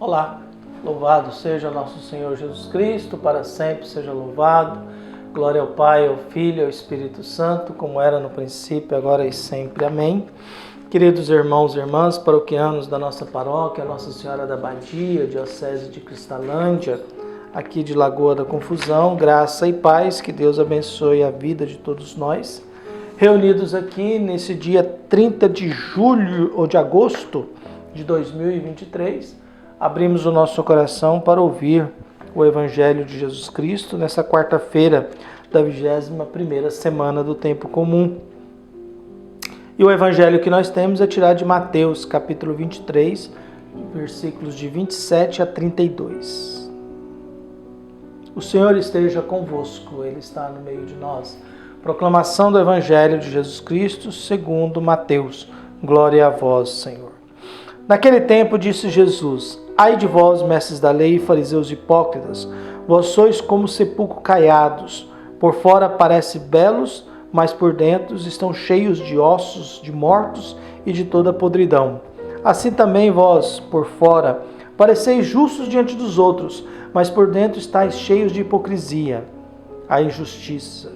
Olá, louvado seja nosso Senhor Jesus Cristo, para sempre seja louvado. Glória ao Pai, ao Filho e ao Espírito Santo, como era no princípio, agora e sempre. Amém. Queridos irmãos e irmãs, paroquianos da nossa paróquia, Nossa Senhora da Badia, Diocese de Cristalândia, aqui de Lagoa da Confusão, graça e paz, que Deus abençoe a vida de todos nós. Reunidos aqui nesse dia 30 de julho ou de agosto de 2023, abrimos o nosso coração para ouvir o Evangelho de Jesus Cristo nessa quarta-feira da 21ª semana do Tempo Comum. E o Evangelho que nós temos é tirado de Mateus, capítulo 23, versículos de 27 a 32. O Senhor esteja convosco, Ele está no meio de nós. Proclamação do Evangelho de Jesus Cristo, segundo Mateus. Glória a vós, Senhor. Naquele tempo disse Jesus: Ai de vós, mestres da lei e fariseus hipócritas, vós sois como sepulcro caiados. Por fora parecem belos, mas por dentro estão cheios de ossos de mortos e de toda podridão. Assim também vós, por fora, pareceis justos diante dos outros, mas por dentro estáis cheios de hipocrisia. A injustiça.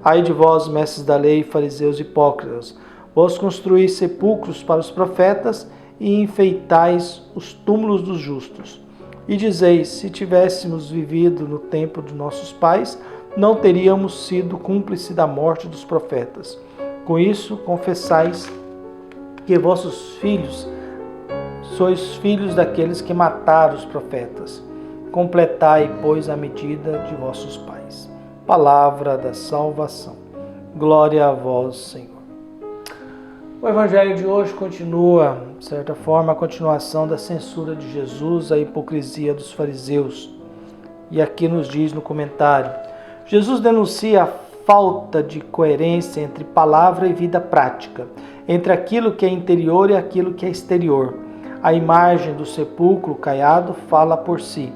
Ai de vós, mestres da lei e fariseus hipócritas, vós construís sepulcros para os profetas e enfeitais os túmulos dos justos. E dizeis, se tivéssemos vivido no tempo de nossos pais, não teríamos sido cúmplice da morte dos profetas. Com isso, confessais que vossos filhos sois filhos daqueles que mataram os profetas. Completai, pois, a medida de vossos pais. Palavra da salvação. Glória a vós, Senhor. O Evangelho de hoje continua, de certa forma, a continuação da censura de Jesus à hipocrisia dos fariseus. E aqui nos diz no comentário, Jesus denuncia a falta de coerência entre palavra e vida prática, entre aquilo que é interior e aquilo que é exterior. A imagem do sepulcro caiado fala por si.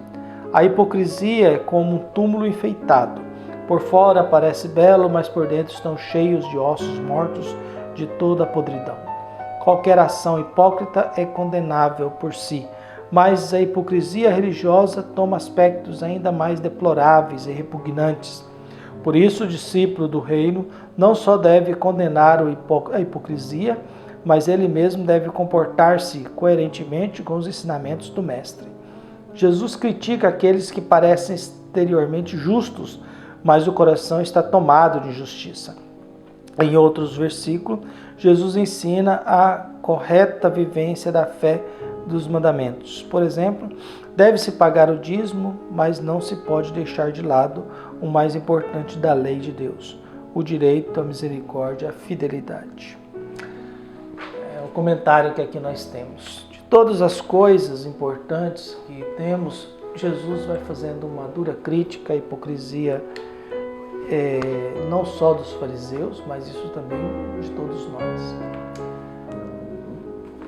A hipocrisia é como um túmulo enfeitado. Por fora parece belo, mas por dentro estão cheios de ossos mortos, de toda a podridão. Qualquer ação hipócrita é condenável por si, mas a hipocrisia religiosa toma aspectos ainda mais deploráveis e repugnantes. Por isso, o discípulo do reino não só deve condenar a hipocrisia, mas ele mesmo deve comportar-se coerentemente com os ensinamentos do Mestre. Jesus critica aqueles que parecem exteriormente justos, mas o coração está tomado de injustiça. Em outros versículos, Jesus ensina a correta vivência da fé dos mandamentos. Por exemplo, deve-se pagar o dízimo, mas não se pode deixar de lado o mais importante da lei de Deus, o direito à misericórdia e à fidelidade. É o comentário que aqui nós temos. De todas as coisas importantes que temos, Jesus vai fazendo uma dura crítica à hipocrisia, não só dos fariseus, mas isso também de todos nós.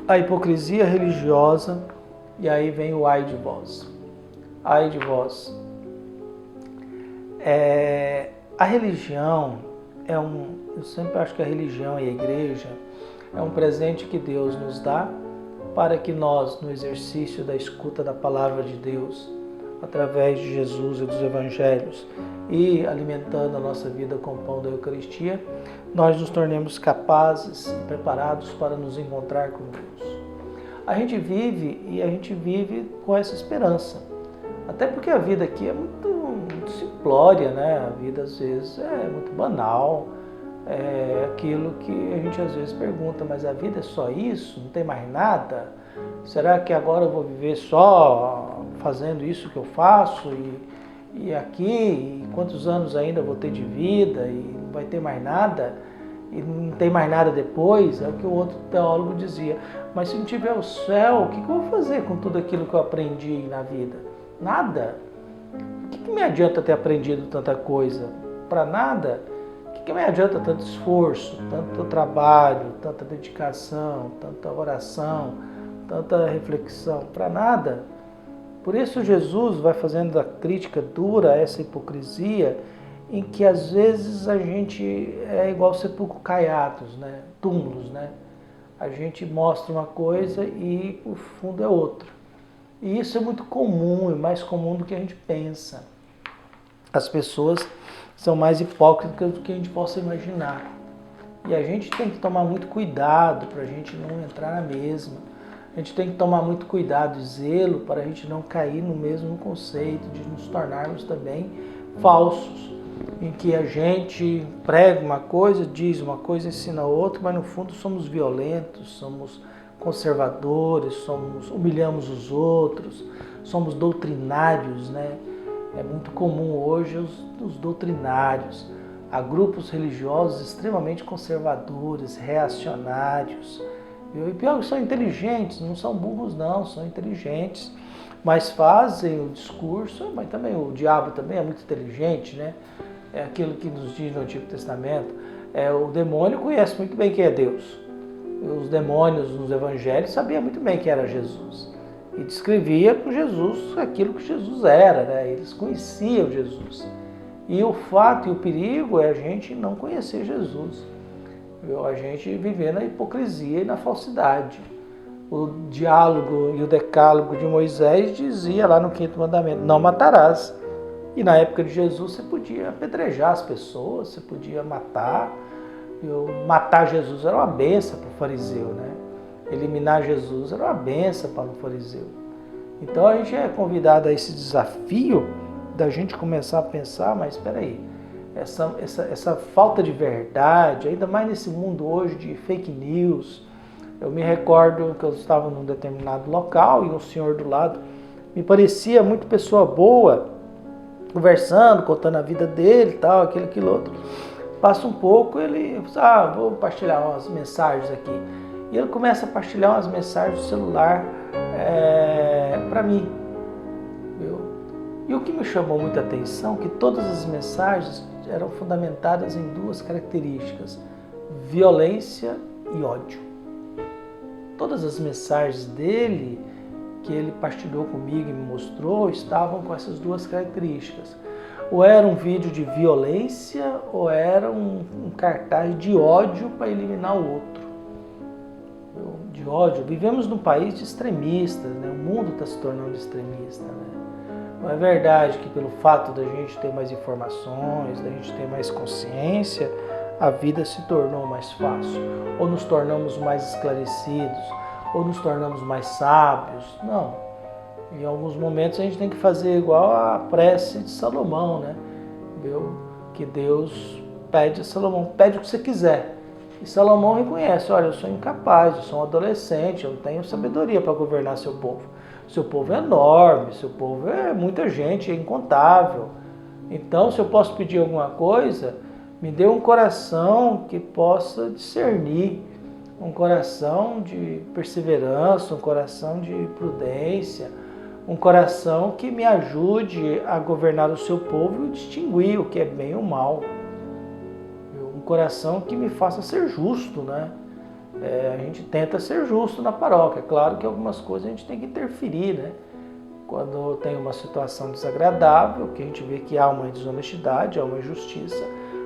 A hipocrisia religiosa, e aí vem o ai de vós. Ai de vós. A religião eu sempre acho que a religião e a igreja é um presente que Deus nos dá para que nós, no exercício da escuta da palavra de Deus, através de Jesus e dos evangelhos, e alimentando a nossa vida com o pão da Eucaristia, nós nos tornemos capazes e preparados para nos encontrar com Deus. A gente vive com essa esperança. Até porque a vida aqui é muito simplória, né? A vida às vezes é muito banal. É aquilo que a gente às vezes pergunta, mas a vida é só isso? Não tem mais nada? Será que agora eu vou viver só fazendo isso que eu faço e aqui, e quantos anos ainda vou ter de vida e não vai ter mais nada? E não tem mais nada depois? É o que o outro teólogo dizia. Mas se não tiver o céu, o que eu vou fazer com tudo aquilo que eu aprendi na vida? Nada. O que me adianta ter aprendido tanta coisa? Para nada. O que me adianta tanto esforço, tanto trabalho, tanta dedicação, tanta oração, tanta reflexão? Para nada. Por isso Jesus vai fazendo a crítica dura a essa hipocrisia, em que às vezes a gente é igual sepulcro caiados, né? Túmulos, né? A gente mostra uma coisa e o fundo é outra. E isso é muito comum, é mais comum do que a gente pensa. As pessoas são mais hipócritas do que a gente possa imaginar. E a gente tem que tomar muito cuidado para a gente não entrar na mesma. A gente tem que tomar muito cuidado e zelo para a gente não cair no mesmo conceito de nos tornarmos também falsos, em que a gente prega uma coisa, diz uma coisa, ensina outra, mas no fundo somos violentos, somos conservadores, humilhamos os outros, somos doutrinários, né? É muito comum hoje os doutrinários. Há grupos religiosos extremamente conservadores, reacionários. E pior que são inteligentes, não são burros não, são inteligentes. Mas fazem o discurso, mas também o diabo também é muito inteligente, né? É aquilo que nos diz no Antigo Testamento. O demônio conhece muito bem quem é Deus. Os demônios nos evangelhos sabiam muito bem quem era Jesus. E descrevia com Jesus aquilo que Jesus era, né? Eles conheciam Jesus. E o fato e o perigo é a gente não conhecer Jesus. A gente viver na hipocrisia e na falsidade. O diálogo e o decálogo de Moisés dizia lá no 5º mandamento, não matarás. E na época de Jesus você podia apedrejar as pessoas, você podia matar. Matar Jesus era uma benção para o fariseu, né? Eliminar Jesus era uma benção para o fariseu. Então a gente é convidado a esse desafio da gente começar a pensar, mas espera aí, essa falta de verdade, ainda mais nesse mundo hoje de fake news. Eu me recordo que eu estava num determinado local e um senhor do lado me parecia muito pessoa boa, conversando, contando a vida dele, tal, aquilo outro. Passa um pouco, ele vou partilhar umas mensagens aqui. E ele começa a partilhar umas mensagens do celular para mim. E o que me chamou muita atenção é que todas as mensagens eram fundamentadas em 2 características: violência e ódio. Todas as mensagens dele, que ele partilhou comigo e me mostrou, estavam com essas 2 características. Ou era um vídeo de violência, ou era um cartaz de ódio para eliminar o outro. De ódio. Vivemos num país de extremistas, né? O mundo está se tornando extremista, né? Não é verdade que pelo fato da gente ter mais informações, da gente ter mais consciência, a vida se tornou mais fácil, ou nos tornamos mais esclarecidos, ou nos tornamos mais sábios. Não. Em alguns momentos a gente tem que fazer igual a prece de Salomão, né? Que Deus pede a Salomão, pede o que você quiser. E Salomão reconhece, olha, eu sou incapaz, eu sou um adolescente, eu não tenho sabedoria para governar seu povo. Seu povo é enorme, seu povo é muita gente, é incontável. Então, se eu posso pedir alguma coisa, me dê um coração que possa discernir, um coração de perseverança, um coração de prudência, um coração que me ajude a governar o seu povo e distinguir o que é bem e o mal. Um coração que me faça ser justo, né? A gente tenta ser justo na paróquia. É claro que algumas coisas a gente tem que interferir, né? Quando tem uma situação desagradável, que a gente vê que há uma desonestidade, há uma injustiça,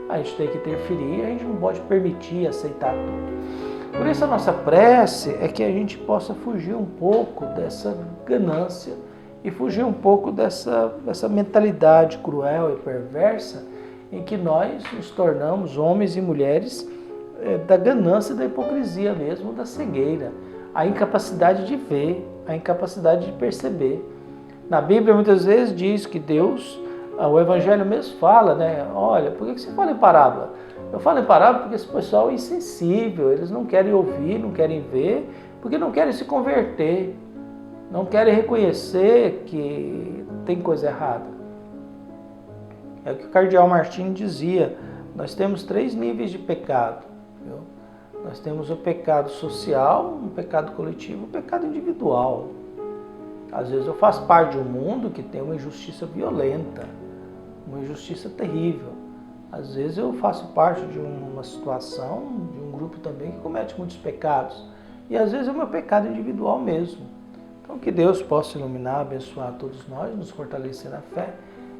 a gente tem que interferir e a gente não pode permitir, aceitar tudo. Por isso a nossa prece é que a gente possa fugir um pouco dessa ganância e fugir um pouco dessa mentalidade cruel e perversa em que nós nos tornamos homens e mulheres da ganância e da hipocrisia mesmo, da cegueira, a incapacidade de ver, a incapacidade de perceber. Na Bíblia muitas vezes diz que Deus, o Evangelho mesmo fala, né? Olha, por que você fala em parábola? Eu falo em parábola porque esse pessoal é insensível, eles não querem ouvir, não querem ver, porque não querem se converter, não querem reconhecer que tem coisa errada. É o que o cardeal Martinho dizia, nós temos 3 níveis de pecado. Viu? Nós temos o pecado social, um pecado coletivo, um pecado individual. Às vezes eu faço parte de um mundo que tem uma injustiça violenta, uma injustiça terrível. Às vezes eu faço parte de uma situação, de um grupo também que comete muitos pecados. E às vezes é o meu pecado individual mesmo. Então que Deus possa iluminar, abençoar todos nós, nos fortalecer na fé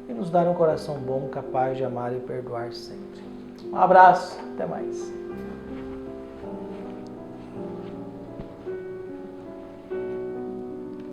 e nos dar um coração bom, capaz de amar e perdoar sempre. Um abraço, até mais.